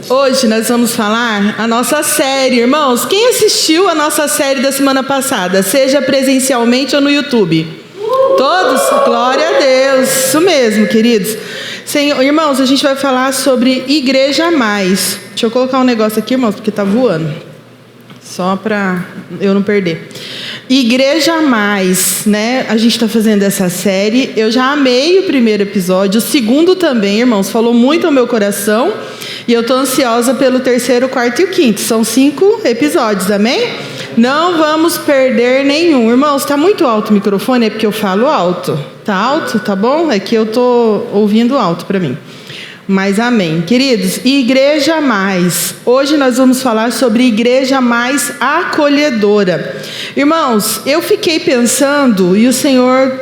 Hoje nós vamos falar a nossa série, irmãos. Quem assistiu a nossa série da semana passada, seja presencialmente ou no YouTube? Todos? Glória a Deus. Isso mesmo, queridos. Senhor, irmãos, a gente vai falar sobre Igreja Mais. Deixa eu colocar um negócio aqui, irmãos, porque tá voando. Só para eu não perder. Igreja Mais, né? A gente está fazendo essa série. Eu já amei o primeiro episódio. O segundo também, irmãos, falou muito ao meu coração. E eu estou ansiosa pelo terceiro, quarto e o quinto. São 5 episódios, amém? Não vamos perder nenhum. Irmãos, está muito alto o microfone, é porque eu falo alto. Tá alto? Tá bom? É que eu estou ouvindo alto para mim. Mas amém. Queridos, Igreja Mais. Hoje nós vamos falar sobre Igreja Mais acolhedora. Irmãos, eu fiquei pensando e o Senhor,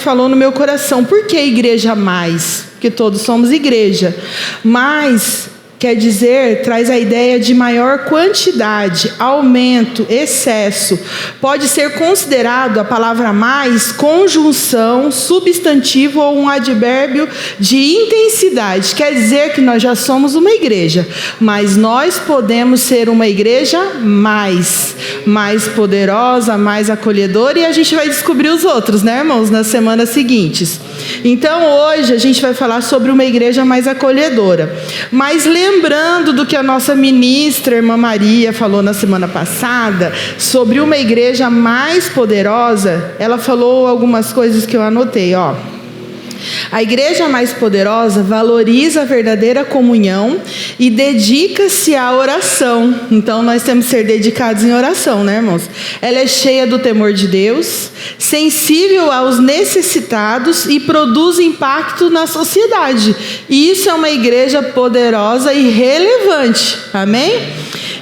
falou no meu coração. Por que Igreja Mais? Porque todos somos igreja. Mas quer dizer, traz a ideia de maior quantidade, aumento, excesso. Pode ser considerado a palavra mais conjunção, substantivo ou um advérbio de intensidade. Quer dizer que nós já somos uma igreja, mas nós podemos ser uma igreja mais poderosa, mais acolhedora, e a gente vai descobrir os outros, né, irmãos, nas semanas seguintes. Então, hoje a gente vai falar sobre uma igreja mais acolhedora. Mas lembrando do que a nossa ministra, irmã Maria, falou na semana passada, sobre uma igreja mais poderosa, ela falou algumas coisas que eu anotei, A igreja mais poderosa valoriza a verdadeira comunhão e dedica-se à oração. Então, nós temos que ser dedicados em oração, né, irmãos? Ela é cheia do temor de Deus, sensível aos necessitados e produz impacto na sociedade. E isso é uma igreja poderosa e relevante. Amém?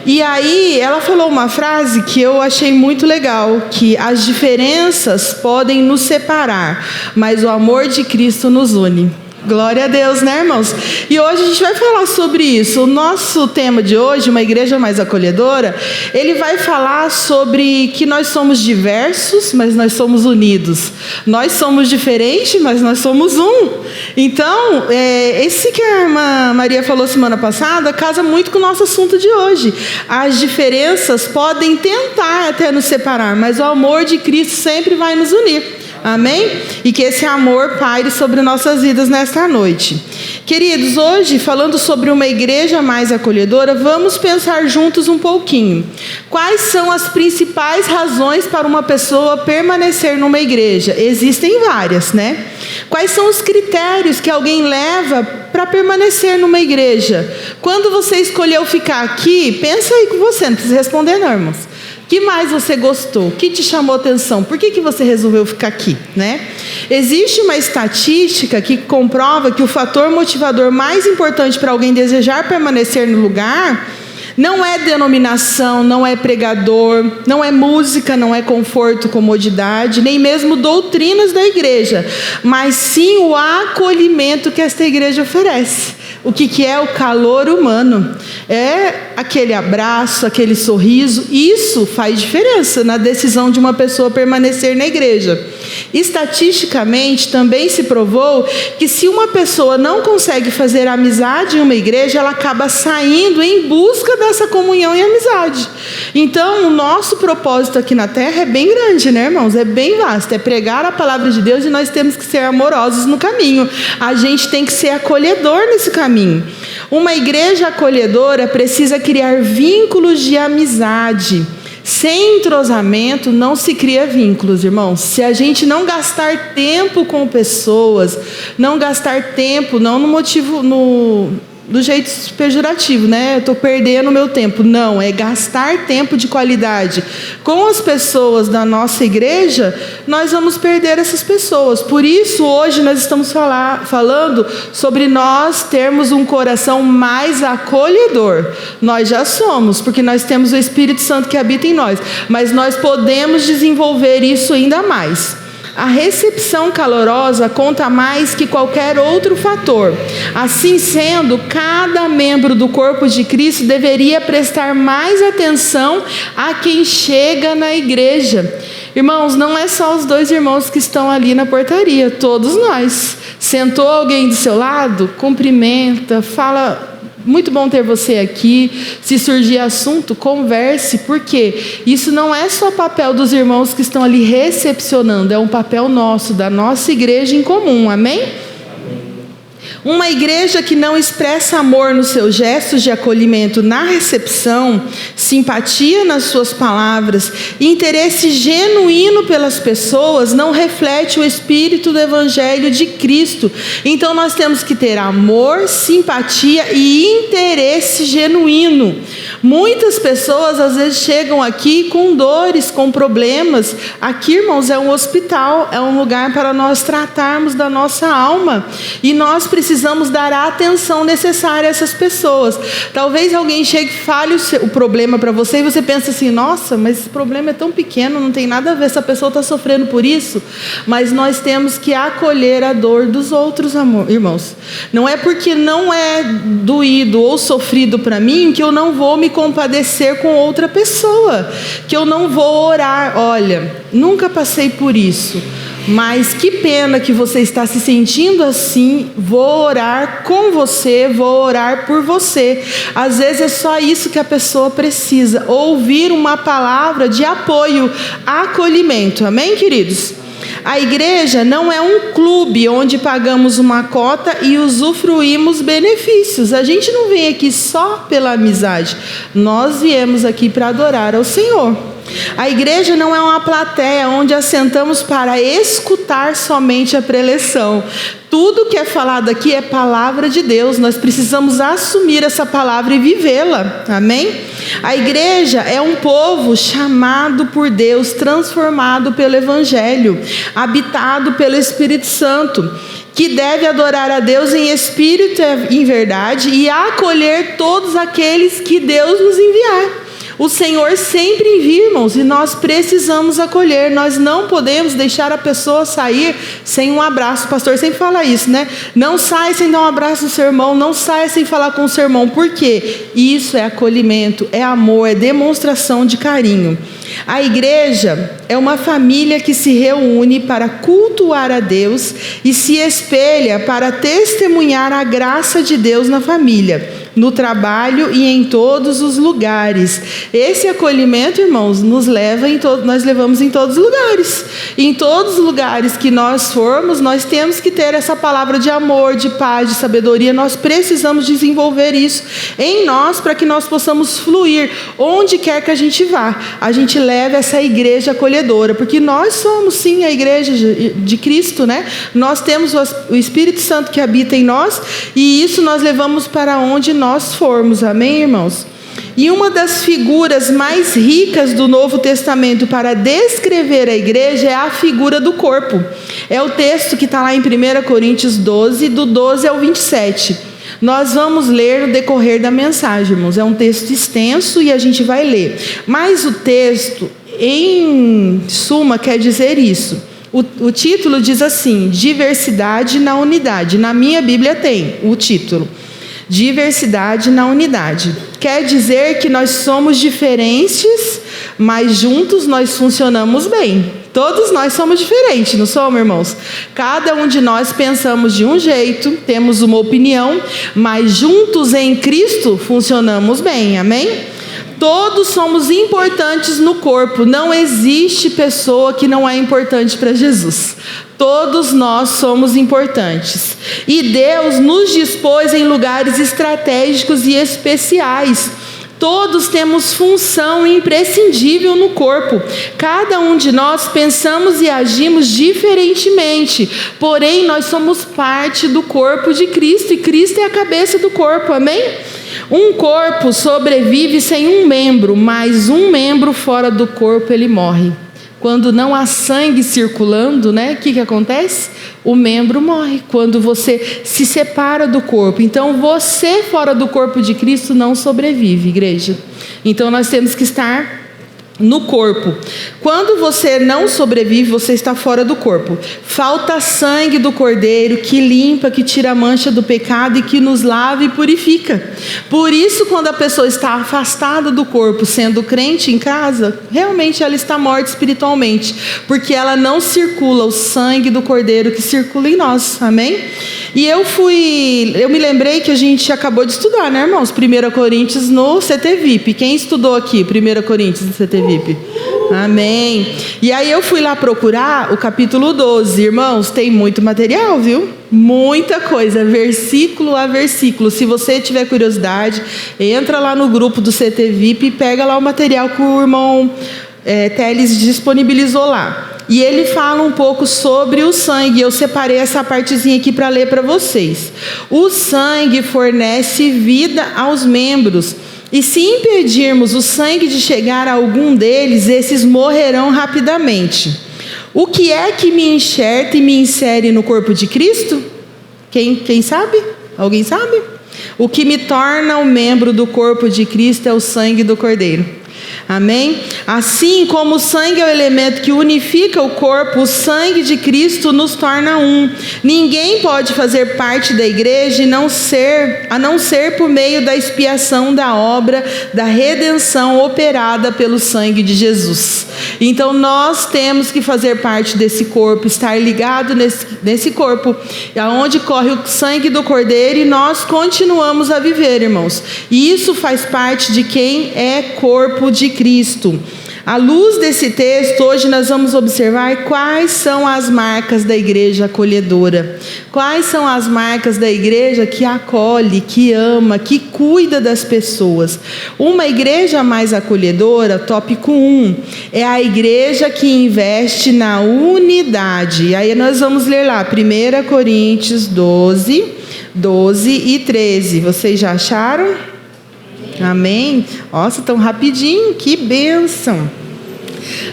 E aí, ela falou uma frase que eu achei muito legal, que as diferenças podem nos separar, mas o amor de Cristo nos une. Glória a Deus, né, irmãos? E hoje a gente vai falar sobre isso. O nosso tema de hoje, uma igreja mais acolhedora, ele vai falar sobre que nós somos diversos, mas nós somos unidos. Nós somos diferentes, mas nós somos um. Então, esse que a irmã Maria falou semana passada, casa muito com o nosso assunto de hoje. As diferenças podem tentar até nos separar, mas o amor de Cristo sempre vai nos unir. Amém? E que esse amor paire sobre nossas vidas nesta noite. Queridos, hoje, falando sobre uma igreja mais acolhedora, vamos pensar juntos um pouquinho. Quais são as principais razões para uma pessoa permanecer numa igreja? Existem várias, né? Quais são os critérios que alguém leva para permanecer numa igreja? Quando você escolheu ficar aqui, pensa aí com você, não precisa responder não, irmãos. O que mais você gostou? O que te chamou a atenção? Por que você resolveu ficar aqui, né? Existe uma estatística que comprova que o fator motivador mais importante para alguém desejar permanecer no lugar não é denominação, não é pregador, não é música, não é conforto, comodidade, nem mesmo doutrinas da igreja, mas sim o acolhimento que esta igreja oferece. O que é o calor humano? É aquele abraço, aquele sorriso. Isso faz diferença na decisão de uma pessoa permanecer na igreja. Estatisticamente, também se provou que se uma pessoa não consegue fazer amizade em uma igreja, ela acaba saindo em busca dessa comunhão e amizade. Então, o nosso propósito aqui na terra é bem grande, né, irmãos? É bem vasto. É pregar a palavra de Deus e nós temos que ser amorosos no caminho. A gente tem que ser acolhedor nesse caminho. Uma igreja acolhedora precisa criar vínculos de amizade. Sem entrosamento não se cria vínculos, irmãos. Se a gente não gastar tempo com pessoas, não gastar tempo, não no motivo, do jeito pejorativo, né? Eu estou perdendo meu tempo. Não, é gastar tempo de qualidade com as pessoas da nossa igreja, nós vamos perder essas pessoas. Por isso, hoje nós estamos falando sobre nós termos um coração mais acolhedor. Nós já somos, porque nós temos o Espírito Santo que habita em nós, mas nós podemos desenvolver isso ainda mais. A recepção calorosa conta mais que qualquer outro fator. Assim sendo, cada membro do corpo de Cristo deveria prestar mais atenção a quem chega na igreja. Irmãos, não é só os 2 irmãos que estão ali na portaria, todos nós. Sentou alguém do seu lado, cumprimenta, fala Muito bom ter você aqui. Se surgir assunto, converse, porque isso não é só papel dos irmãos que estão ali recepcionando, é um papel nosso, da nossa igreja em comum, amém? Uma igreja que não expressa amor nos seus gestos de acolhimento na recepção, simpatia nas suas palavras, interesse genuíno pelas pessoas, não reflete o espírito do Evangelho de Cristo. Então nós temos que ter amor, simpatia e interesse genuíno. Muitas pessoas às vezes chegam aqui com dores, com problemas. Aqui, irmãos, é um hospital, é um lugar para nós tratarmos da nossa alma. E nós precisamos dar a atenção necessária a essas pessoas. Talvez alguém chegue e fale o problema para você e você pensa assim, nossa, mas esse problema é tão pequeno, não tem nada a ver, essa pessoa está sofrendo por isso. Mas nós temos que acolher a dor dos outros, irmãos. Não é porque não é doído ou sofrido para mim que eu não vou me compadecer com outra pessoa, que eu não vou orar. Olha, nunca passei por isso, mas que pena que você está se sentindo assim. Vou orar com você, vou orar por você. Às vezes é só isso que a pessoa precisa, ouvir uma palavra de apoio, acolhimento. Amém, queridos? A igreja não é um clube onde pagamos uma cota e usufruímos benefícios. A gente não vem aqui só pela amizade. Nós viemos aqui para adorar ao Senhor. A igreja não é uma plateia onde assentamos para escutar somente a preleção. Tudo que é falado aqui é palavra de Deus. Nós precisamos assumir essa palavra e vivê-la. Amém? A igreja é um povo chamado por Deus, transformado pelo Evangelho, habitado pelo Espírito Santo, que deve adorar a Deus em espírito e em verdade e acolher todos aqueles que Deus nos enviar. O Senhor sempre envia, irmãos, e nós precisamos acolher. Nós não podemos deixar a pessoa sair sem um abraço. O pastor sempre fala isso, né? Não sai sem dar um abraço no seu irmão, não sai sem falar com o seu irmão. Por quê? Isso é acolhimento, é amor, é demonstração de carinho. A igreja é uma família que se reúne para cultuar a Deus e se espelha para testemunhar a graça de Deus na família, no trabalho e em todos os lugares. Esse acolhimento, irmãos, nós levamos em todos os lugares. Em todos os lugares que nós formos, nós temos que ter essa palavra de amor, de paz, de sabedoria. Nós precisamos desenvolver isso em nós para que nós possamos fluir onde quer que a gente vá. A gente leva essa igreja acolhedora, porque nós somos sim a igreja de Cristo, né? Nós temos o Espírito Santo que habita em nós e isso nós levamos para onde nós formos. Amém, irmãos? E uma das figuras mais ricas do Novo Testamento para descrever a igreja é a figura do corpo. É o texto que está lá em 1 Coríntios 12, do 12 ao 27. Nós vamos ler no decorrer da mensagem, irmãos. É um texto extenso e a gente vai ler. Mas o texto, em suma, quer dizer isso. O título diz assim: diversidade na unidade. Na minha Bíblia tem o título: diversidade na unidade. Quer dizer que nós somos diferentes, mas juntos nós funcionamos bem. Todos nós somos diferentes, não somos, irmãos? Cada um de nós pensamos de um jeito, temos uma opinião, mas juntos em Cristo funcionamos bem, amém? Todos somos importantes no corpo. Não existe pessoa que não é importante para Jesus. Todos nós somos importantes. E Deus nos dispôs em lugares estratégicos e especiais. Todos temos função imprescindível no corpo. Cada um de nós pensamos e agimos diferentemente. Porém, nós somos parte do corpo de Cristo. E Cristo é a cabeça do corpo, amém? Um corpo sobrevive sem um membro, mas um membro fora do corpo ele morre. Quando não há sangue circulando, né? O que acontece? O membro morre. Quando você se separa do corpo. Então você fora do corpo de Cristo não sobrevive, igreja. Então nós temos que estar no corpo. Quando você não sobrevive, você está fora do corpo. Falta sangue do Cordeiro que limpa, que tira a mancha do pecado e que nos lava e purifica. Por isso, quando a pessoa está afastada do corpo, sendo crente em casa, realmente ela está morta espiritualmente, porque ela não circula o sangue do Cordeiro que circula em nós. Amém? E eu me lembrei que a gente acabou de estudar, né, irmãos? 1 Coríntios no CTVIP. Quem estudou aqui 1 Coríntios no CTVIP? Amém. E aí eu fui lá procurar o capítulo 12. Irmãos, tem muito material, viu? Muita coisa, versículo a versículo. Se você tiver curiosidade, entra lá no grupo do CTVIP e pega lá o material que o irmão Teles disponibilizou lá. E ele fala um pouco sobre o sangue. Eu separei essa partezinha aqui para ler para vocês. O sangue fornece vida aos membros. E se impedirmos o sangue de chegar a algum deles, esses morrerão rapidamente. O que é que me enxerta e me insere no corpo de Cristo? Quem sabe? Alguém sabe? O que me torna um membro do corpo de Cristo é o sangue do Cordeiro. Amém? Assim como o sangue é o elemento que unifica o corpo, o sangue de Cristo nos torna um. Ninguém pode fazer parte da igreja a não ser por meio da expiação da obra da redenção operada pelo sangue de Jesus. Então nós temos que fazer parte desse corpo, estar ligado nesse corpo, aonde corre o sangue do Cordeiro, e nós continuamos a viver, irmãos. E isso faz parte de quem é corpo de Cristo. À luz desse texto, hoje nós vamos observar quais são as marcas da igreja acolhedora. Quais são as marcas da igreja que acolhe, que ama, que cuida das pessoas. Uma igreja mais acolhedora, tópico 1, é a igreja que investe na unidade. Aí nós vamos ler lá, 1 Coríntios 12 e 13. Vocês já acharam? Amém? Nossa, tão rapidinho, que bênção.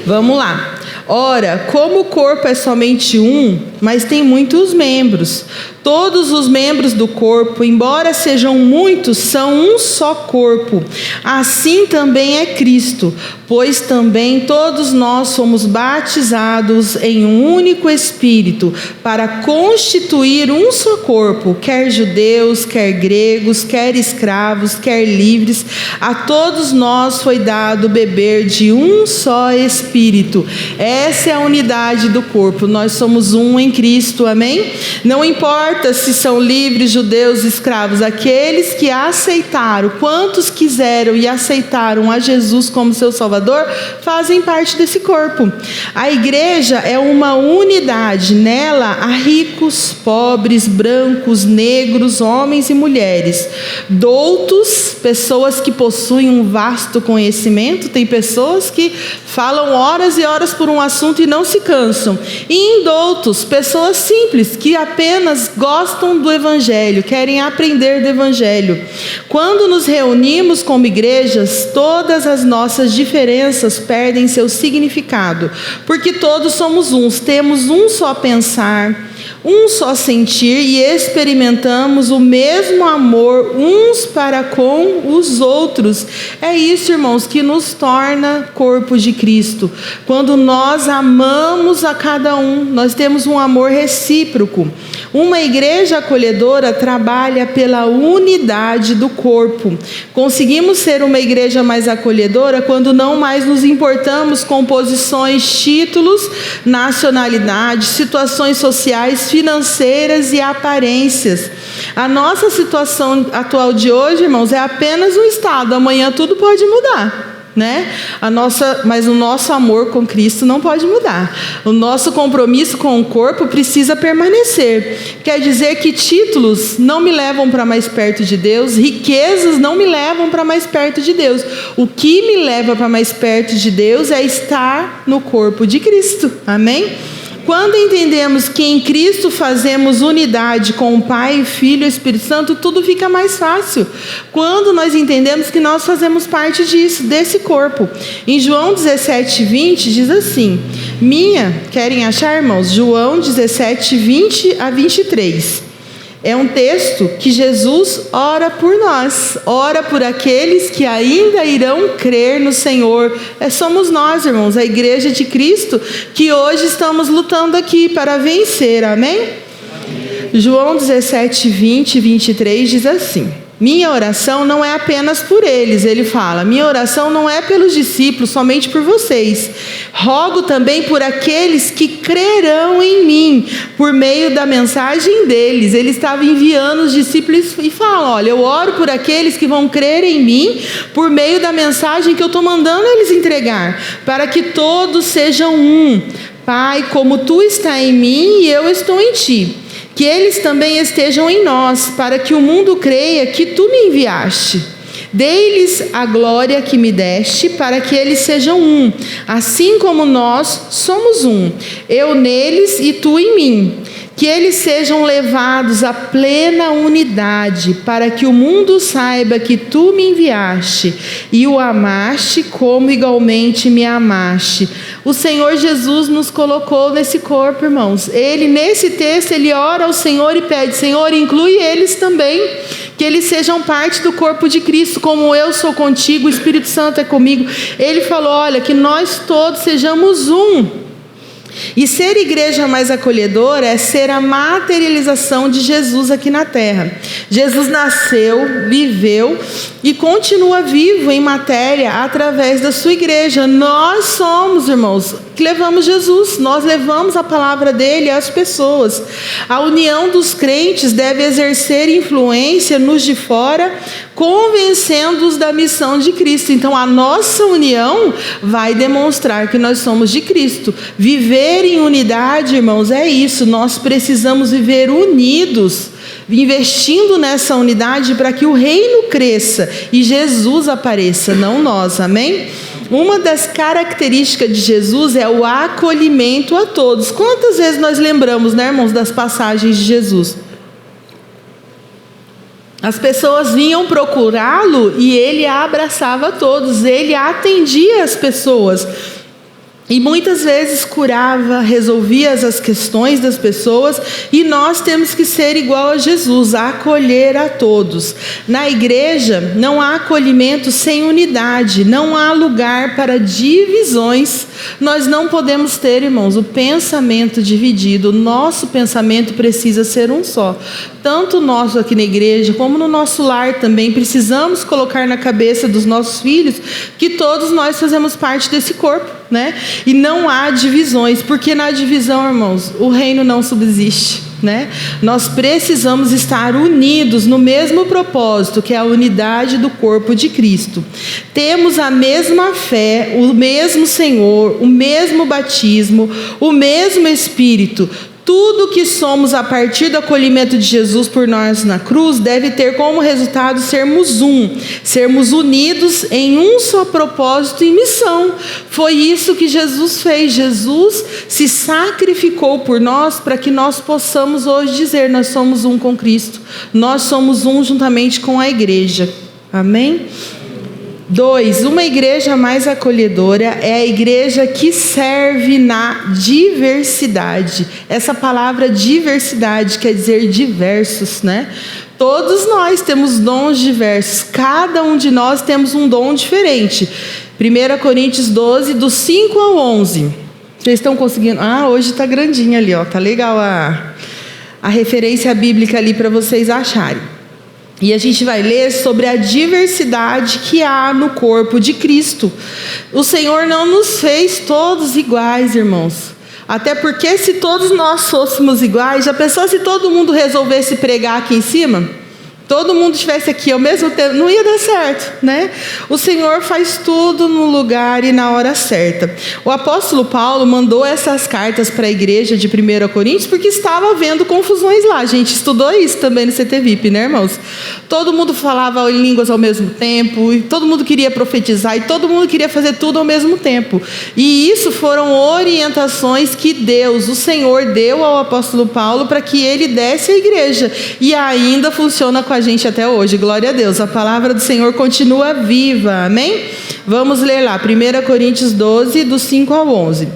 Vamos lá. Ora, como o corpo é somente um, mas tem muitos membros, todos os membros do corpo, embora sejam muitos, são um só corpo. Assim também é Cristo, pois também todos nós somos batizados em um único Espírito, para constituir um só corpo, quer judeus, quer gregos, quer escravos, quer livres. A todos nós foi dado beber de um só Espírito. Essa é a unidade do corpo. Nós somos um em Cristo, amém? Não importa se são livres, judeus, escravos, aqueles que aceitaram, quantos quiseram e aceitaram a Jesus como seu Salvador, fazem parte desse corpo. A igreja é uma unidade. Nela há ricos, pobres, brancos, negros, homens e mulheres, doutos, pessoas que possuem um vasto conhecimento. Tem pessoas que falam horas e horas por um assunto e não se cansam. E indoutos, pessoas simples que apenas gostam do Evangelho, querem aprender do Evangelho. Quando nos reunimos como igrejas, todas as nossas diferenças perdem seu significado, porque todos somos uns, temos um só pensar, um só sentir e experimentamos o mesmo amor uns para com os outros. É isso, irmãos, que nos torna corpo de Cristo. Quando nós amamos a cada um, nós temos um amor recíproco. Uma igreja acolhedora trabalha pela unidade do corpo. Conseguimos ser uma igreja mais acolhedora quando não mais nos importamos com posições, títulos, nacionalidade, situações sociais, financeiras e aparências. A nossa situação atual de hoje, irmãos, é apenas um estado. Amanhã tudo pode mudar, né? Mas o nosso amor com Cristo não pode mudar. O nosso compromisso com o corpo precisa permanecer. Quer dizer que títulos não me levam para mais perto de Deus, riquezas não me levam para mais perto de Deus. O que me leva para mais perto de Deus é estar no corpo de Cristo. Amém? Quando entendemos que em Cristo fazemos unidade com o Pai, o Filho e o Espírito Santo, tudo fica mais fácil. Quando nós entendemos que nós fazemos parte desse corpo. Em João 17, 20, diz assim, querem achar, irmãos? João 17, 20 a 23. É um texto que Jesus ora por nós, ora por aqueles que ainda irão crer no Senhor. Somos nós, irmãos, a igreja de Cristo, que hoje estamos lutando aqui para vencer, amém? João 17, 20 e 23 diz assim: minha oração não é apenas por eles, ele fala, minha oração não é pelos discípulos, somente por vocês. Rogo também por aqueles que crerão em mim, por meio da mensagem deles. Ele estava enviando os discípulos e fala, olha, eu oro por aqueles que vão crer em mim, por meio da mensagem que eu estou mandando eles entregar, para que todos sejam um. Pai, como tu está em mim e eu estou em ti, que eles também estejam em nós, para que o mundo creia que tu me enviaste. Dei-lhes a glória que me deste, para que eles sejam um, assim como nós somos um, eu neles e tu em mim. Que eles sejam levados à plena unidade, para que o mundo saiba que tu me enviaste e o amaste como igualmente me amaste. O Senhor Jesus nos colocou nesse corpo, irmãos. Ele, nesse texto, ele ora ao Senhor e pede, Senhor, inclui eles também, que eles sejam parte do corpo de Cristo, como eu sou contigo, o Espírito Santo é comigo. Ele falou, olha, que nós todos sejamos um. E ser igreja mais acolhedora é ser a materialização de Jesus aqui na terra. Jesus nasceu, viveu e continua vivo em matéria através da sua igreja. Nós somos, irmãos, que levamos Jesus, nós levamos a palavra dele às pessoas. A união dos crentes deve exercer influência nos de fora, convencendo-os da missão de Cristo. Então a nossa união vai demonstrar que nós somos de Cristo. Viver em unidade, irmãos, é isso. Nós precisamos viver unidos, investindo nessa unidade para que o reino cresça e Jesus apareça, não nós, amém? Uma das características de Jesus é o acolhimento a todos. Quantas vezes nós lembramos, né, irmãos, das passagens de Jesus? As pessoas vinham procurá-lo e ele abraçava a todos, ele atendia as pessoas. E muitas vezes curava, resolvia as questões das pessoas, e nós temos que ser igual a Jesus, acolher a todos. Na igreja não há acolhimento sem unidade, não há lugar para divisões. Nós não podemos ter, irmãos, o pensamento dividido. O nosso pensamento precisa ser um só. Tanto nós aqui na igreja, como no nosso lar também, precisamos colocar na cabeça dos nossos filhos que todos nós fazemos parte desse corpo, né? E não há divisões, porque na divisão, irmãos, o reino não subsiste, né? Nós precisamos estar unidos no mesmo propósito, que é a unidade do corpo de Cristo. Temos a mesma fé, o mesmo Senhor, o mesmo batismo, o mesmo Espírito. Tudo que somos a partir do acolhimento de Jesus por nós na cruz deve ter como resultado sermos um, sermos unidos em um só propósito e missão. Foi isso que Jesus fez. Jesus se sacrificou por nós para que nós possamos hoje dizer, nós somos um com Cristo, nós somos um juntamente com a igreja. Amém? 2, uma igreja mais acolhedora é a igreja que serve na diversidade. Essa palavra diversidade quer dizer diversos, né? Todos nós temos dons diversos, cada um de nós temos um dom diferente. 1 Coríntios 12, do 5 ao 11. Vocês estão conseguindo? Hoje está grandinho ali, ó. Tá legal a referência bíblica ali para vocês acharem. E a gente vai ler sobre a diversidade que há no corpo de Cristo. O Senhor não nos fez todos iguais, irmãos. Até porque se todos nós fôssemos iguais, já pensou se todo mundo resolvesse pregar aqui em cima? Todo mundo estivesse aqui ao mesmo tempo, não ia dar certo, né? O Senhor faz tudo no lugar e na hora certa. O apóstolo Paulo mandou essas cartas para a igreja de 1 Coríntios porque estava havendo confusões lá. A gente estudou isso também no CTVIP, né, irmãos? Todo mundo falava em línguas ao mesmo tempo, e todo mundo queria profetizar, e todo mundo queria fazer tudo ao mesmo tempo. E isso foram orientações que Deus, o Senhor, deu ao apóstolo Paulo para que ele desse à igreja. E ainda funciona com a gente até hoje, glória a Deus. A palavra do Senhor continua viva, amém? Vamos ler lá, 1 Coríntios 12, do 5 ao 11.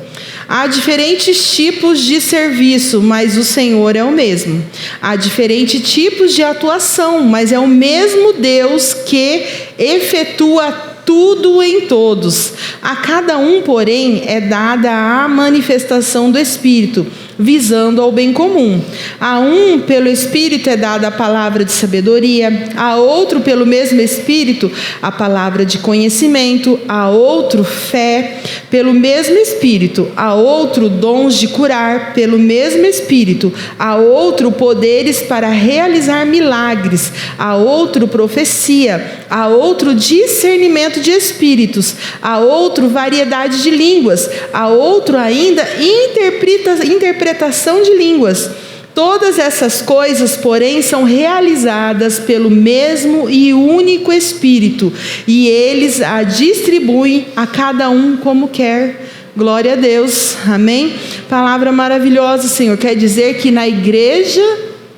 Há diferentes tipos de serviço, mas o Senhor é o mesmo. Há diferentes tipos de atuação, mas é o mesmo Deus que efetua tudo em todos. A cada um, porém, é dada a manifestação do Espírito, visando ao bem comum. A um, pelo Espírito, é dada a palavra de sabedoria, a outro, pelo mesmo Espírito, a palavra de conhecimento, a outro, fé, pelo mesmo Espírito, a outro, dons de curar, pelo mesmo Espírito, a outro, poderes para realizar milagres, a outro, profecia, a outro, discernimento de espíritos, a outro, variedade de línguas, a outro ainda, interpretação de línguas. Todas essas coisas, porém, são realizadas pelo mesmo e único Espírito, e eles a distribuem a cada um como quer. Glória a Deus, amém? Palavra maravilhosa, Senhor. Quer dizer que na igreja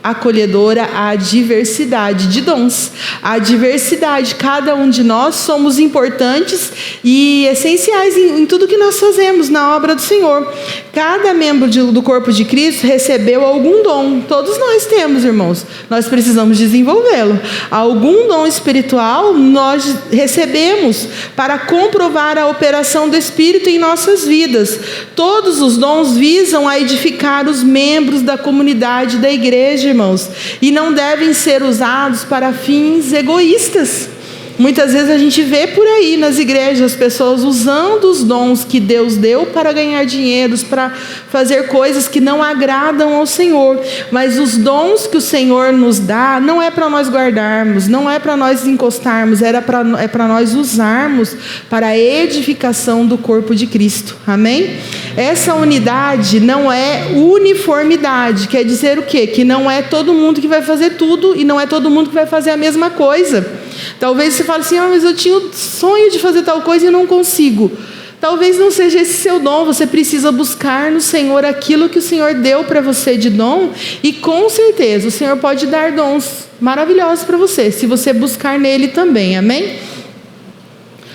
acolhedora há diversidade de dons, há diversidade. Cada um de nós somos importantes e essenciais em tudo que nós fazemos na obra do Senhor. Cada membro do corpo de Cristo recebeu algum dom. Todos nós temos, irmãos. Nós precisamos desenvolvê-lo. Algum dom espiritual nós recebemos para comprovar a operação do Espírito em nossas vidas. Todos os dons visam a edificar os membros da comunidade da igreja, irmãos, e não devem ser usados para fins egoístas. Muitas vezes a gente vê por aí nas igrejas pessoas usando os dons que Deus deu para ganhar dinheiros, para fazer coisas que não agradam ao Senhor. Mas os dons que o Senhor nos dá não é para nós guardarmos, não é para nós encostarmos, é para nós usarmos para a edificação do corpo de Cristo. Amém? Essa unidade não é uniformidade. Quer dizer o quê? Que não é todo mundo que vai fazer tudo e não é todo mundo que vai fazer a mesma coisa. Talvez você fale assim, mas eu tinha o sonho de fazer tal coisa e não consigo. Talvez não seja esse seu dom. Você precisa buscar no Senhor aquilo que o Senhor deu para você de dom, e com certeza o Senhor pode dar dons maravilhosos para você, se você buscar nele também, amém?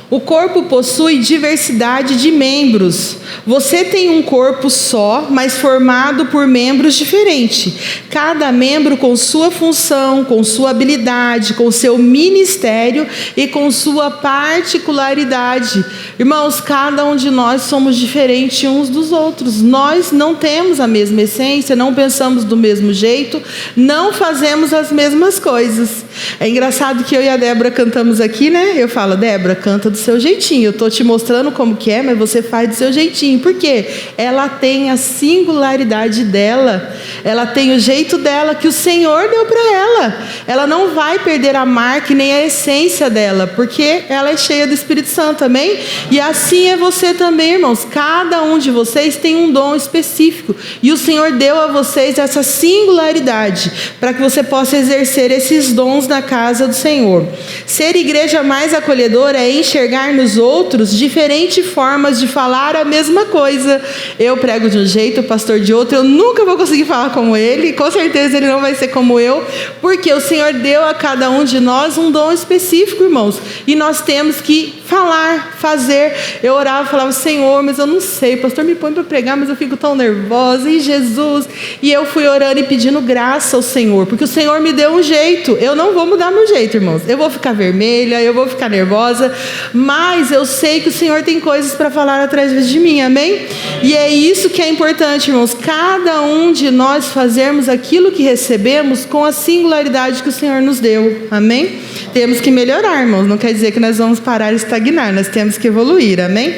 O corpo possui diversidade de membros. Você tem um corpo só, mas formado por membros diferentes. Cada membro com sua função, com sua habilidade, com seu ministério e com sua particularidade. Irmãos, cada um de nós somos diferentes uns dos outros. Nós não temos a mesma essência, não pensamos do mesmo jeito, não fazemos as mesmas coisas. É engraçado que eu e a Débora cantamos aqui, né? Eu falo, Débora, canta do seu jeitinho. Eu estou te mostrando como que é, mas você faz do seu jeitinho. Por quê? Ela tem a singularidade dela. Ela tem o jeito dela que o Senhor deu para ela. Ela não vai perder a marca nem a essência dela, porque ela é cheia do Espírito Santo, amém? E assim é você também, irmãos. Cada um de vocês tem um dom específico. E o Senhor deu a vocês essa singularidade para que você possa exercer esses dons na casa do Senhor. Ser igreja mais acolhedora é enxergar nos outros diferentes formas de falar a mesma coisa. Eu prego de um jeito, o pastor de outro. Eu nunca vou conseguir falar como ele. Com certeza ele não vai ser como eu, porque o Senhor deu a cada um de nós um dom específico, irmãos. E nós temos que falar, fazer. Eu orava e falava, Senhor, mas eu não sei, o pastor me põe para pregar, mas eu fico tão nervosa, e Jesus, e eu fui orando e pedindo graça ao Senhor, porque o Senhor me deu um jeito. Eu não vou mudar meu jeito, irmãos. Eu vou ficar vermelha, eu vou ficar nervosa, mas eu sei que o Senhor tem coisas para falar através de mim, amém? E é isso que é importante, irmãos, cada um de nós fazermos aquilo que recebemos com a singularidade que o Senhor nos deu, amém? Temos que melhorar, irmãos, não quer dizer que nós vamos parar e estagnar, nós temos que evoluir, amém?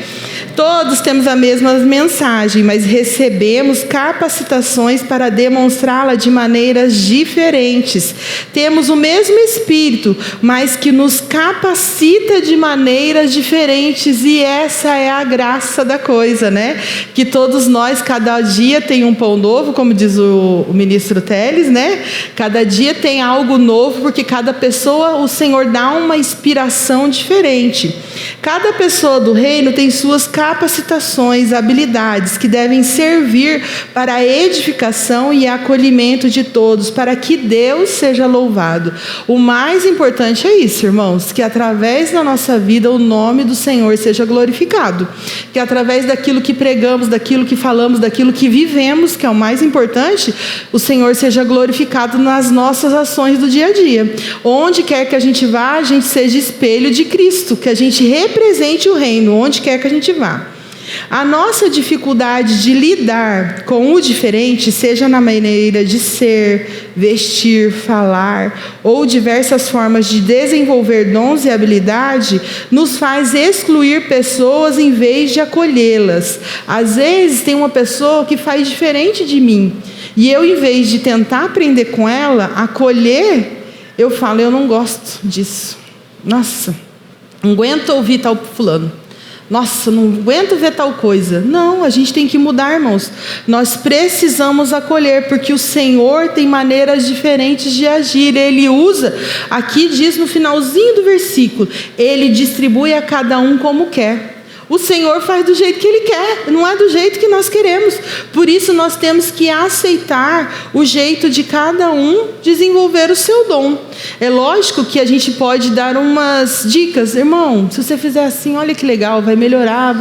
Todos temos a mesma mensagem, mas recebemos capacitações para demonstrá-la de maneiras diferentes. Temos o mesmo Espírito, mas que nos capacita de maneiras diferentes, e essa é a graça da coisa, né? Que todos nós, cada dia tem um pão novo, como diz o ministro Teles, né? Cada dia tem algo novo, porque cada pessoa, o Senhor dá uma inspiração diferente. Cada pessoa do reino tem suas características capacitações, habilidades que devem servir para a edificação e acolhimento de todos, para que Deus seja louvado. O mais importante é isso, irmãos, que através da nossa vida o nome do Senhor seja glorificado, que através daquilo que pregamos, daquilo que falamos, daquilo que vivemos, que é o mais importante, o Senhor seja glorificado nas nossas ações do dia a dia. Onde quer que a gente vá, a gente seja espelho de Cristo, que a gente represente o reino, onde quer que a gente vá. A nossa dificuldade de lidar com o diferente, seja na maneira de ser, vestir, falar, ou diversas formas de desenvolver dons e habilidade, nos faz excluir pessoas em vez de acolhê-las. Às vezes tem uma pessoa que faz diferente de mim, e eu, em vez de tentar aprender com ela, acolher, eu falo, eu não gosto disso. Nossa, não aguento ouvir tal fulano. Nossa, não aguento ver tal coisa. Não, a gente tem que mudar, irmãos. Nós precisamos acolher, porque o Senhor tem maneiras diferentes de agir. Ele usa, aqui diz no finalzinho do versículo, Ele distribui a cada um como quer. O Senhor faz do jeito que Ele quer, não é do jeito que nós queremos. Por isso nós temos que aceitar o jeito de cada um desenvolver o seu dom. É lógico que a gente pode dar umas dicas, irmão, se você fizer assim, olha que legal, vai melhorar,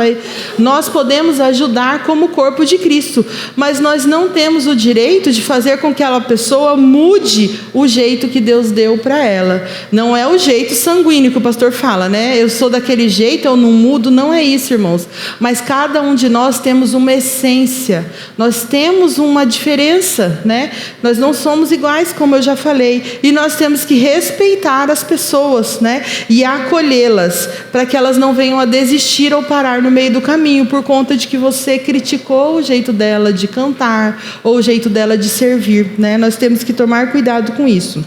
Nós podemos ajudar como corpo de Cristo, mas nós não temos o direito de fazer com que aquela pessoa mude o jeito que Deus deu para ela. Não é o jeito sanguíneo que o pastor fala, né? Eu sou daquele jeito, eu não mudo, não é isso, irmãos. Mas cada um de nós temos uma essência, nós temos uma diferença, né? Nós não somos iguais, como eu já falei, e nós temos que respeitar as pessoas, né? E acolhê-las, para que elas não venham a desistir ou parar no meio do caminho, por conta de que você criticou o jeito dela de cantar, ou o jeito dela de servir, né? Nós temos que tomar cuidado com isso.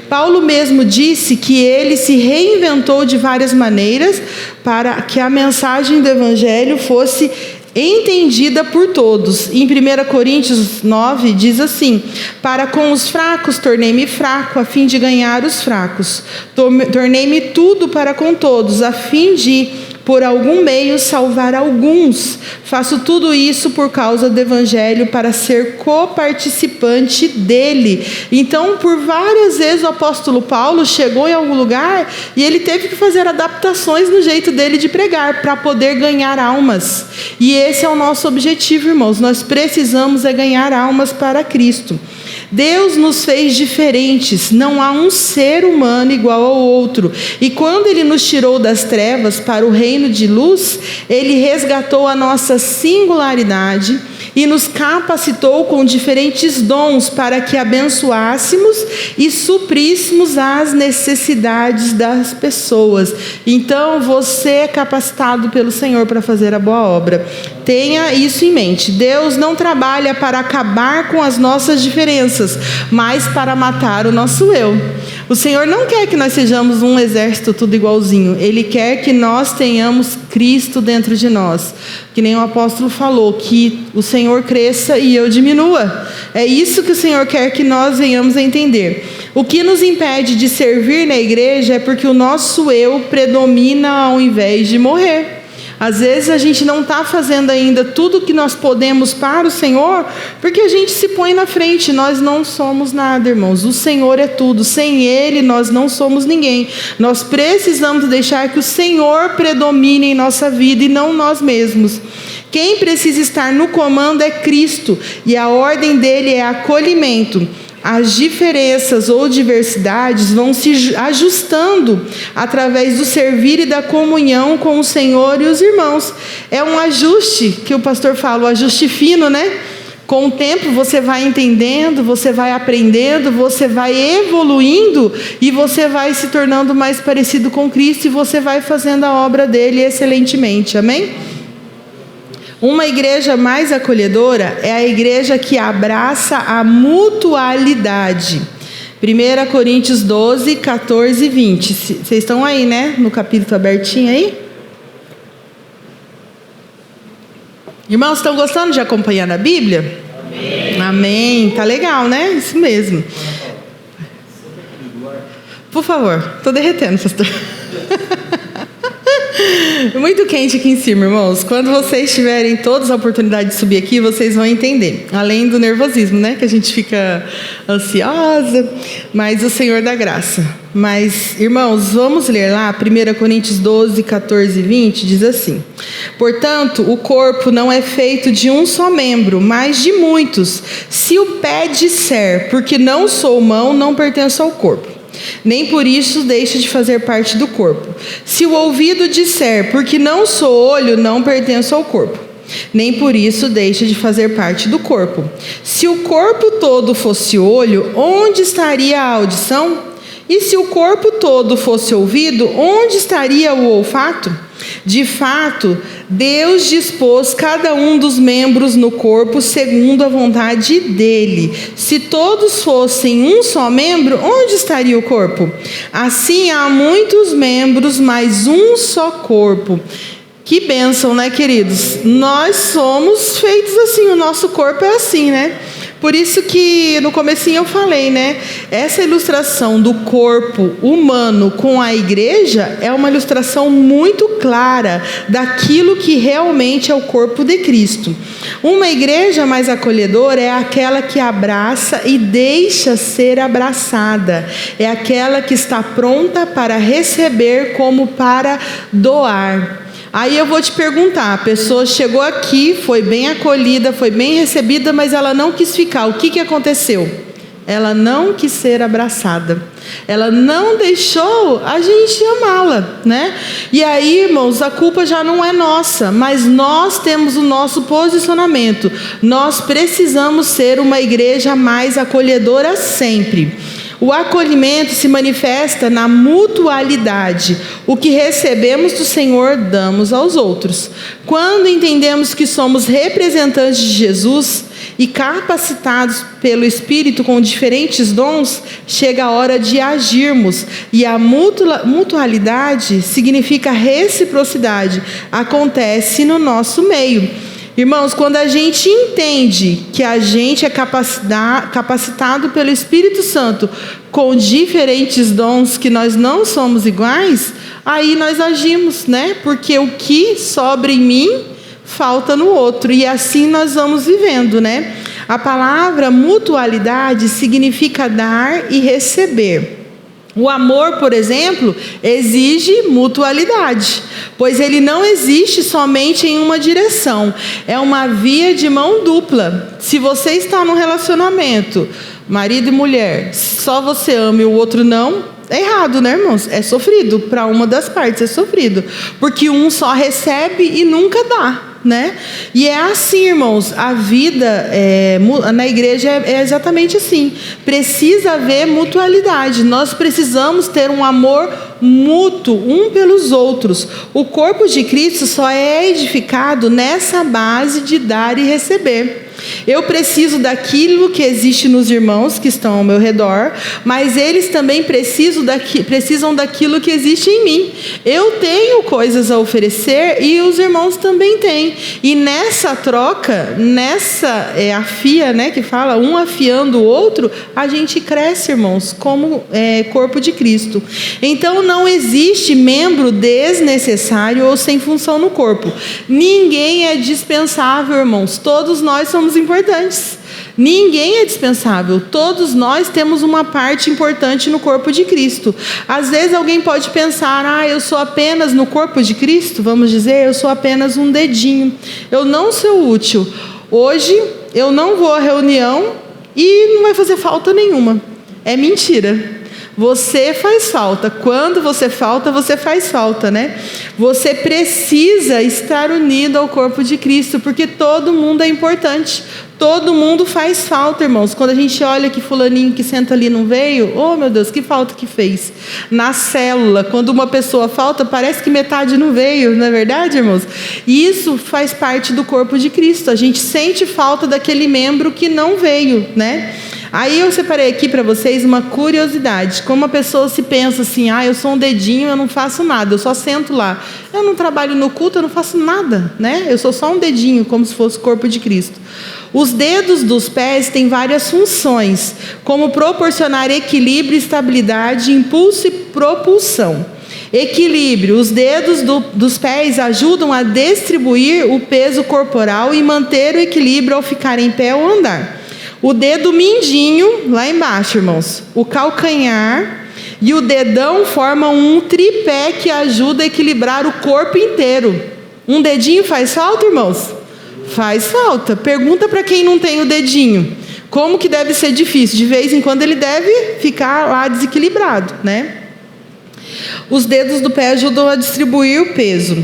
Paulo mesmo disse que ele se reinventou de várias maneiras para que a mensagem do Evangelho fosse entendida por todos. Em 1 Coríntios 9 diz assim: para com os fracos tornei-me fraco, a fim de ganhar os fracos. Tornei-me tudo para com todos, a fim de, por algum meio, salvar alguns. Faço tudo isso por causa do Evangelho, para ser coparticipante dele. Então, por várias vezes o apóstolo Paulo chegou em algum lugar e ele teve que fazer adaptações no jeito dele de pregar, para poder ganhar almas. E esse é o nosso objetivo, irmãos. Nós precisamos ganhar almas para Cristo. Deus nos fez diferentes, não há um ser humano igual ao outro. E quando Ele nos tirou das trevas para o reino de luz, Ele resgatou a nossa singularidade e nos capacitou com diferentes dons para que abençoássemos e supríssemos as necessidades das pessoas. Então você é capacitado pelo Senhor para fazer a boa obra. Tenha isso em mente. Deus não trabalha para acabar com as nossas diferenças, mas para matar o nosso eu. O Senhor não quer que nós sejamos um exército tudo igualzinho. Ele quer que nós tenhamos Cristo dentro de nós. Que nem o apóstolo falou, que o Senhor cresça e eu diminua. É isso que o Senhor quer que nós venhamos a entender. O que nos impede de servir na igreja é porque o nosso eu predomina ao invés de morrer. Às vezes a gente não está fazendo ainda tudo o que nós podemos para o Senhor, porque a gente se põe na frente. Nós não somos nada, irmãos. O Senhor é tudo. Sem Ele nós não somos ninguém. Nós precisamos deixar que o Senhor predomine em nossa vida e não nós mesmos. Quem precisa estar no comando é Cristo, e a ordem dele é acolhimento. As diferenças ou diversidades vão se ajustando através do servir e da comunhão com o Senhor e os irmãos. É um ajuste que o pastor fala, o ajuste fino, né? Com o tempo você vai entendendo, você vai aprendendo, você vai evoluindo e você vai se tornando mais parecido com Cristo e você vai fazendo a obra dele excelentemente. Amém? Uma igreja mais acolhedora é a igreja que abraça a mutualidade. 1 Coríntios 12, 14 e 20. Vocês estão aí, né? No capítulo abertinho aí? Irmãos, estão gostando de acompanhar na Bíblia? Amém. Amém. Tá legal, né? Isso mesmo. Por favor, estou derretendo, pastor. Muito quente aqui em cima, irmãos. Quando vocês tiverem todas a oportunidade de subir aqui, vocês vão entender. Além do nervosismo, né? Que a gente fica ansiosa, mas o Senhor dá graça. Mas, irmãos, vamos ler lá, 1 Coríntios 12, 14 e 20, diz assim: portanto, o corpo não é feito de um só membro, mas de muitos. Se o pé disser, porque não sou mão, não pertenço ao corpo, nem por isso deixa de fazer parte do corpo. Se o ouvido disser, porque não sou olho, não pertenço ao corpo, nem por isso deixa de fazer parte do corpo. Se o corpo todo fosse olho, onde estaria a audição? E se o corpo todo fosse ouvido, onde estaria o olfato? De fato, Deus dispôs cada um dos membros no corpo segundo a vontade dele. Se todos fossem um só membro, onde estaria o corpo? Assim há muitos membros, mas um só corpo. Que bênção, né, queridos? Nós somos feitos assim, o nosso corpo é assim, né? Por isso que no comecinho eu falei, né? Essa ilustração do corpo humano com a igreja é uma ilustração muito clara daquilo que realmente é o corpo de Cristo. Uma igreja mais acolhedora é aquela que abraça e deixa ser abraçada. É aquela que está pronta para receber como para doar. Aí eu vou te perguntar, a pessoa chegou aqui, foi bem acolhida, foi bem recebida, mas ela não quis ficar. O que aconteceu? Ela não quis ser abraçada. Ela não deixou a gente amá-la, né? E aí, irmãos, a culpa já não é nossa, mas nós temos o nosso posicionamento. Nós precisamos ser uma igreja mais acolhedora sempre. O acolhimento se manifesta na mutualidade. O que recebemos do Senhor, damos aos outros. Quando entendemos que somos representantes de Jesus e capacitados pelo Espírito com diferentes dons, chega a hora de agirmos. E a mutualidade significa reciprocidade. Acontece no nosso meio. Irmãos, quando a gente entende que a gente é capacitado pelo Espírito Santo com diferentes dons, que nós não somos iguais, aí nós agimos, né? Porque o que sobra em mim, falta no outro. E assim nós vamos vivendo, né? A palavra mutualidade significa dar e receber. O amor, por exemplo, exige mutualidade, pois ele não existe somente em uma direção, é uma via de mão dupla. Se você está num relacionamento, marido e mulher, só você ama e o outro não, é errado, né, irmãos? É sofrido, para uma das partes é sofrido, porque um só recebe e nunca dá, né? E é assim, irmãos, a vida na igreja é exatamente assim. Precisa haver mutualidade. Nós precisamos ter um amor mútuo um pelos outros. O corpo de Cristo só é edificado nessa base de dar e receber. Eu preciso daquilo que existe nos irmãos que estão ao meu redor, mas eles também precisam daquilo que existe em mim. Eu tenho coisas a oferecer e os irmãos também têm. E nessa troca, afia, né, que fala, um afiando o outro, a gente cresce, irmãos, como corpo de Cristo. Então não existe membro desnecessário ou sem função no corpo. Ninguém é dispensável, irmãos. Todos nós somos importantes. Ninguém é dispensável. Todos nós temos uma parte importante no corpo de Cristo. Às vezes alguém pode pensar, eu sou apenas no corpo de Cristo, vamos dizer, eu sou apenas um dedinho. Eu não sou útil. Hoje eu não vou à reunião e não vai fazer falta nenhuma. É mentira. Você faz falta. Quando você faz falta, né? Você precisa estar unido ao corpo de Cristo, porque todo mundo é importante. Todo mundo faz falta, irmãos. Quando a gente olha que fulaninho que senta ali não veio, oh meu Deus, que falta que fez. Na célula, quando uma pessoa falta, parece que metade não veio, não é verdade, irmãos? E isso faz parte do corpo de Cristo. A gente sente falta daquele membro que não veio, né? Aí eu separei aqui para vocês uma curiosidade. Como a pessoa se pensa assim, eu sou um dedinho, eu não faço nada, eu só sento lá. Eu não trabalho no culto, eu não faço nada, né? Eu sou só um dedinho, como se fosse o corpo de Cristo. Os dedos dos pés têm várias funções, como proporcionar equilíbrio, estabilidade, impulso e propulsão. Equilíbrio. Os dedos dos pés ajudam a distribuir o peso corporal e manter o equilíbrio ao ficar em pé ou andar. O dedo mindinho, lá embaixo, irmãos, o calcanhar e o dedão formam um tripé que ajuda a equilibrar o corpo inteiro. Um dedinho faz falta, irmãos? Faz falta. Pergunta para quem não tem o dedinho. Como que deve ser difícil? De vez em quando ele deve ficar lá desequilibrado, né? Os dedos do pé ajudam a distribuir o peso.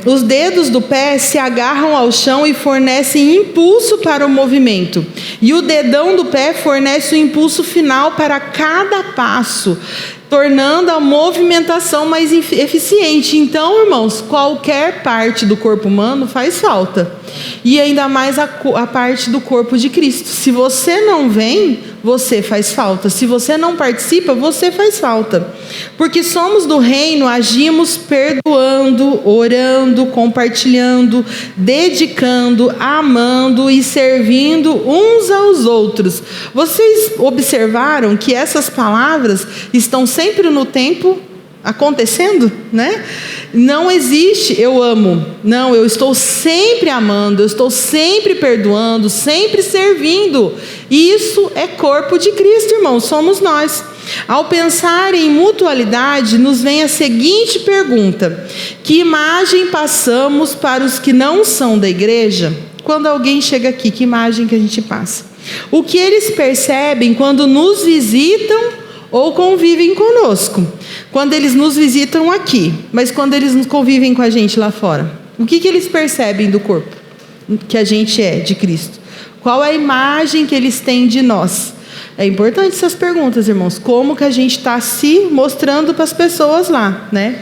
Os dedos do pé se agarram ao chão e fornecem impulso para o movimento. E o dedão do pé fornece o impulso final para cada passo, tornando a movimentação mais eficiente. Então, irmãos, qualquer parte do corpo humano faz falta. E ainda mais a parte do corpo de Cristo. Se você não vem, você faz falta. Se você não participa, você faz falta. Porque somos do reino, agimos perdoando, orando, compartilhando, dedicando, amando e servindo uns aos outros. Vocês observaram que essas palavras estão sempre no tempo acontecendo, né? Não existe eu amo. Não, eu estou sempre amando, eu estou sempre perdoando, sempre servindo. Isso é corpo de Cristo, irmãos, somos nós. Ao pensar em mutualidade, nos vem a seguinte pergunta: que imagem passamos para os que não são da igreja? Quando alguém chega aqui, que imagem que a gente passa? O que eles percebem quando nos visitam ou convivem conosco? Quando eles nos visitam aqui, mas quando eles convivem com a gente lá fora, o que eles percebem do corpo que a gente é, de Cristo? Qual é a imagem que eles têm de nós? É importante essas perguntas, irmãos. Como que a gente está se mostrando para as pessoas lá, né?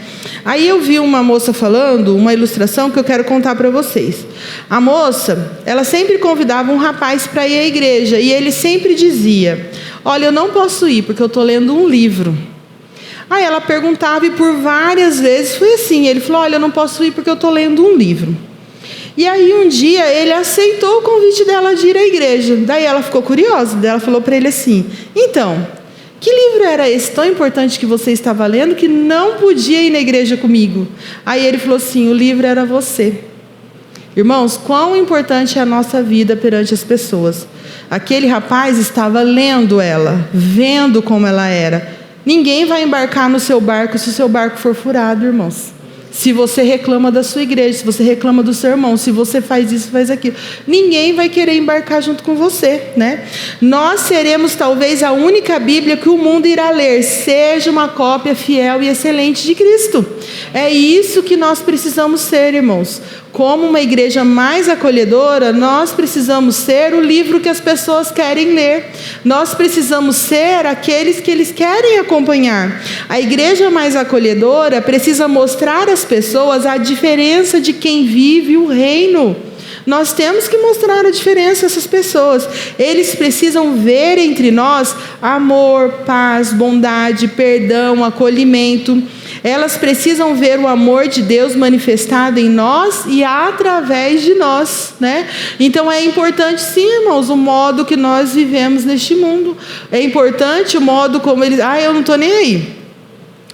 Aí eu vi uma moça falando, uma ilustração que eu quero contar para vocês. A moça, ela sempre convidava um rapaz para ir à igreja, e ele sempre dizia: olha, eu não posso ir porque eu estou lendo um livro. Aí ela perguntava, e por várias vezes foi assim. Ele falou: olha, eu não posso ir porque eu estou lendo um livro. E aí um dia ele aceitou o convite dela de ir à igreja. Daí ela ficou curiosa. Daí ela falou para ele assim: então, que livro era esse tão importante que você estava lendo que não podia ir na igreja comigo? Aí ele falou assim: o livro era você. Irmãos, quão importante é a nossa vida perante as pessoas. Aquele rapaz estava lendo ela, vendo como ela era. Ninguém vai embarcar no seu barco se o seu barco for furado, irmãos. Se você reclama da sua igreja, se você reclama do seu irmão, se você faz isso, faz aquilo, ninguém vai querer embarcar junto com você, né? Nós seremos talvez a única Bíblia que o mundo irá ler. Seja uma cópia fiel e excelente de Cristo. É isso que nós precisamos ser, irmãos. Como uma igreja mais acolhedora, nós precisamos ser o livro que as pessoas querem ler. Nós precisamos ser aqueles que eles querem acompanhar. A igreja mais acolhedora precisa mostrar às pessoas a diferença de quem vive o reino. Nós temos que mostrar a diferença a essas pessoas. Eles precisam ver entre nós amor, paz, bondade, perdão, acolhimento. Elas precisam ver o amor de Deus manifestado em nós e através de nós, né? Então é importante, sim, irmãos, o modo que nós vivemos neste mundo. É importante o modo como eles... eu não estou nem aí.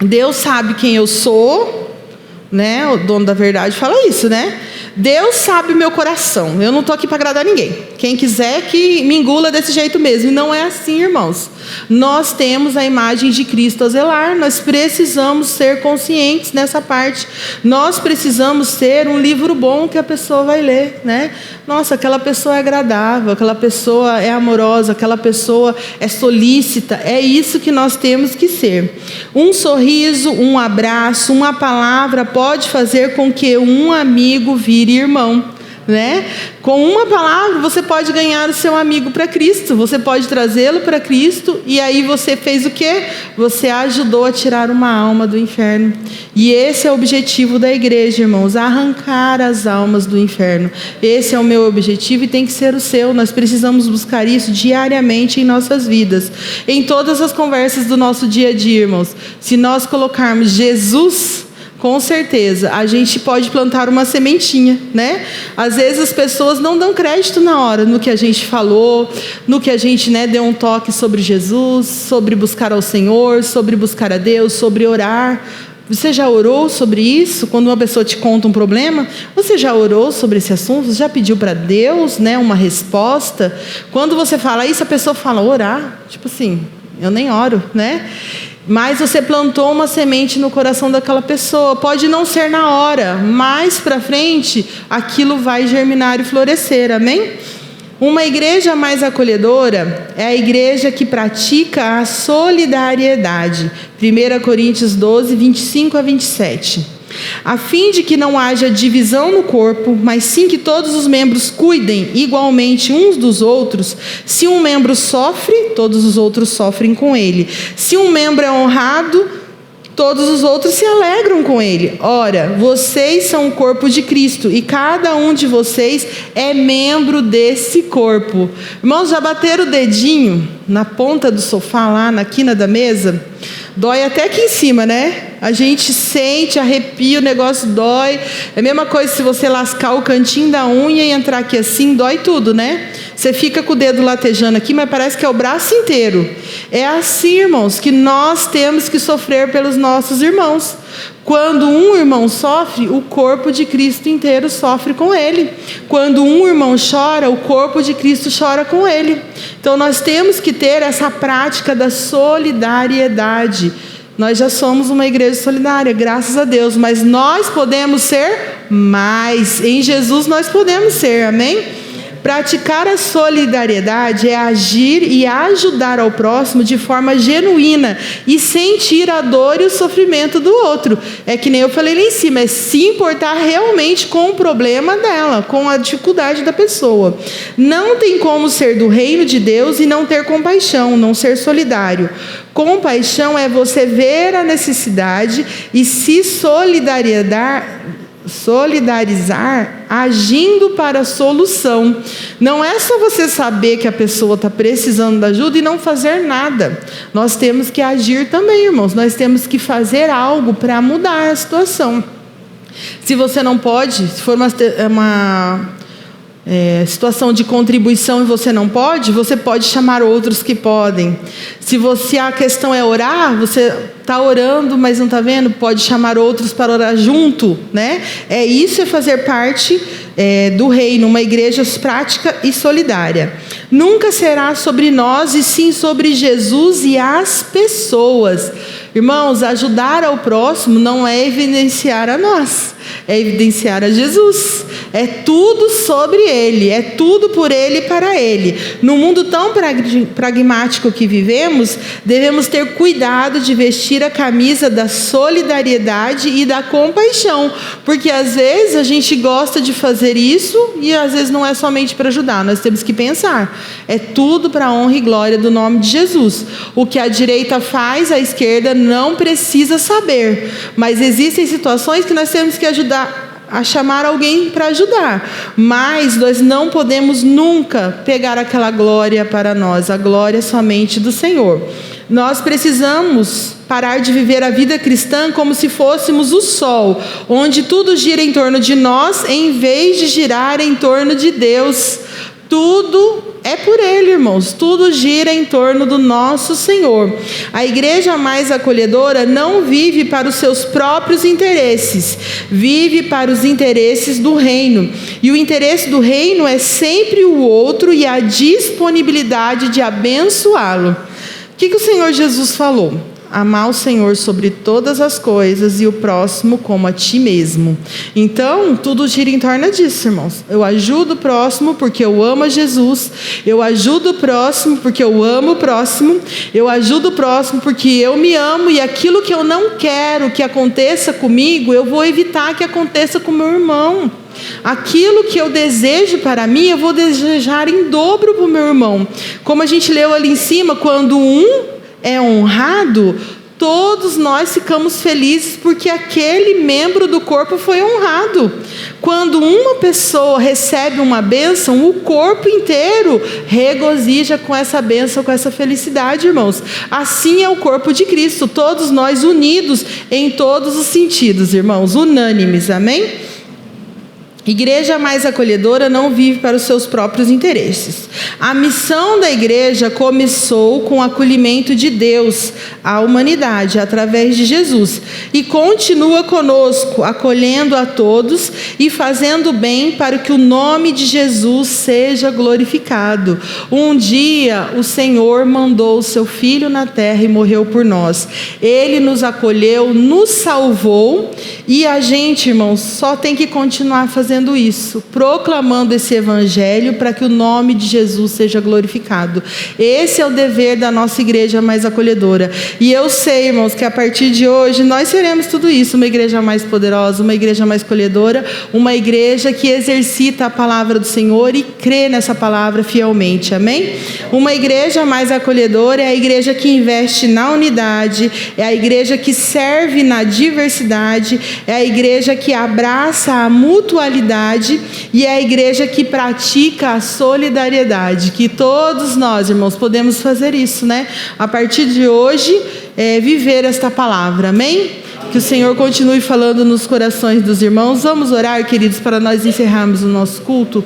Deus sabe quem eu sou, né? O dono da verdade fala isso, né? Deus sabe o meu coração. Eu não estou aqui para agradar ninguém. Quem quiser que me engula desse jeito mesmo. E não é assim, irmãos. Nós temos a imagem de Cristo a zelar. Nós precisamos ser conscientes nessa parte. Nós precisamos ser um livro bom que a pessoa vai ler, né? Nossa, aquela pessoa é agradável, aquela pessoa é amorosa, aquela pessoa é solícita. É isso que nós temos que ser. Um sorriso, um abraço, uma palavra pode fazer com que um amigo vire irmão, né? Com uma palavra você pode ganhar o seu amigo para Cristo, você pode trazê-lo para Cristo, e aí você fez o quê? Você ajudou a tirar uma alma do inferno. E esse é o objetivo da igreja, irmãos, arrancar as almas do inferno. Esse é o meu objetivo e tem que ser o seu. Nós precisamos buscar isso diariamente em nossas vidas, em todas as conversas do nosso dia a dia, irmãos. Se nós colocarmos Jesus Com certeza, a gente pode plantar uma sementinha, né? Às vezes as pessoas não dão crédito na hora no que a gente falou, no que a gente, né, deu um toque sobre Jesus, sobre buscar ao Senhor, sobre buscar a Deus, sobre orar. Você já orou sobre isso? Quando uma pessoa te conta um problema, você já orou sobre esse assunto? Você já pediu para Deus, né, uma resposta? Quando você fala isso, a pessoa fala, orar? Tipo assim, eu nem oro, né? Mas você plantou uma semente no coração daquela pessoa. Pode não ser na hora, mais para frente, aquilo vai germinar e florescer, amém? Uma igreja mais acolhedora é a igreja que pratica a solidariedade. 1 Coríntios 12, 25 a 27. A fim de que não haja divisão no corpo, mas sim que todos os membros cuidem igualmente uns dos outros. Se um membro sofre, todos os outros sofrem com ele. Se um membro é honrado, todos os outros se alegram com ele. Ora, vocês são o corpo de Cristo e cada um de vocês é membro desse corpo. Irmãos, já bateram o dedinho na ponta do sofá, lá na quina da mesa? Dói até aqui em cima, né? A gente sente, arrepia, o negócio dói. É a mesma coisa se você lascar o cantinho da unha e entrar aqui assim, dói tudo, né? Você fica com o dedo latejando aqui, mas parece que é o braço inteiro. É assim, irmãos, que nós temos que sofrer pelos nossos irmãos. Quando um irmão sofre, o corpo de Cristo inteiro sofre com ele. Quando um irmão chora, o corpo de Cristo chora com ele. Então nós temos que ter essa prática da solidariedade. Nós já somos uma igreja solidária, graças a Deus, mas nós podemos ser mais. Em Jesus nós podemos ser, amém? Praticar a solidariedade é agir e ajudar ao próximo de forma genuína e sentir a dor e o sofrimento do outro. É que nem eu falei lá em cima, é se importar realmente com o problema dela, com a dificuldade da pessoa. Não tem como ser do reino de Deus e não ter compaixão, não ser solidário. Compaixão é você ver a necessidade e se solidarizar agindo para a solução. Não é só você saber que a pessoa está precisando de ajuda e não fazer nada. Nós temos que agir também, irmãos. Nós temos que fazer algo para mudar a situação. Se você não pode, se for uma situação de contribuição e você não pode, você pode chamar outros que podem. Se a questão é orar, você está orando, mas não está vendo, pode chamar outros para orar junto, né? Isso é fazer parte do reino, uma igreja prática e solidária. Nunca será sobre nós, e sim sobre Jesus e as pessoas. Irmãos, ajudar ao próximo não é evidenciar a nós, é evidenciar a Jesus. É tudo sobre Ele, é tudo por Ele e para Ele. No mundo tão pragmático que vivemos, devemos ter cuidado de vestir a camisa da solidariedade e da compaixão, porque às vezes a gente gosta de fazer isso e às vezes não é somente para ajudar. Nós temos que pensar, é tudo para a honra e glória do nome de Jesus. O que a direita faz, a esquerda não precisa saber, mas existem situações que nós temos que ajudar a chamar alguém para ajudar, mas nós não podemos nunca pegar aquela glória para nós, a glória somente do Senhor. Nós precisamos parar de viver a vida cristã como se fôssemos o sol, onde tudo gira em torno de nós, em vez de girar em torno de Deus. Tudo é por Ele, irmãos. Tudo gira em torno do nosso Senhor. A igreja mais acolhedora não vive para os seus próprios interesses, vive para os interesses do reino. E o interesse do reino é sempre o outro e a disponibilidade de abençoá-lo. O que o Senhor Jesus falou? Amar o Senhor sobre todas as coisas e o próximo como a ti mesmo. Então, tudo gira em torno disso, irmãos. Eu ajudo o próximo porque eu amo a Jesus. Eu ajudo o próximo porque eu amo o próximo. Eu ajudo o próximo porque eu me amo. E aquilo que eu não quero que aconteça comigo, eu vou evitar que aconteça com o meu irmão. Aquilo que eu desejo para mim, eu vou desejar em dobro para o meu irmão. Como a gente leu ali em cima, quando um é honrado, todos nós ficamos felizes porque aquele membro do corpo foi honrado. Quando uma pessoa recebe uma bênção, o corpo inteiro regozija com essa bênção, com essa felicidade, irmãos. Assim é o corpo de Cristo, todos nós unidos em todos os sentidos, irmãos, unânimes, amém? Igreja mais acolhedora não vive para os seus próprios interesses. A missão da igreja começou com o acolhimento de Deus à humanidade, através de Jesus, e continua conosco, acolhendo a todos e fazendo bem para que o nome de Jesus seja glorificado. Um dia o Senhor mandou o seu Filho na terra e morreu por nós. Ele nos acolheu, nos salvou, e a gente, irmãos, só tem que continuar fazendo isso, proclamando esse evangelho para que o nome de Jesus seja glorificado. Esse é o dever da nossa igreja mais acolhedora. E eu sei, irmãos, que a partir de hoje nós seremos tudo isso, uma igreja mais poderosa, uma igreja mais acolhedora, uma igreja que exercita a palavra do Senhor e crê nessa palavra fielmente, amém? Uma igreja mais acolhedora é a igreja que investe na unidade, é a igreja que serve na diversidade, é a igreja que abraça a mutualidade e é a igreja que pratica a solidariedade. Que todos nós, irmãos, podemos fazer isso, né? A partir de hoje, viver esta palavra, amém? Que o Senhor continue falando nos corações dos irmãos. Vamos orar, queridos, para nós encerrarmos o nosso culto.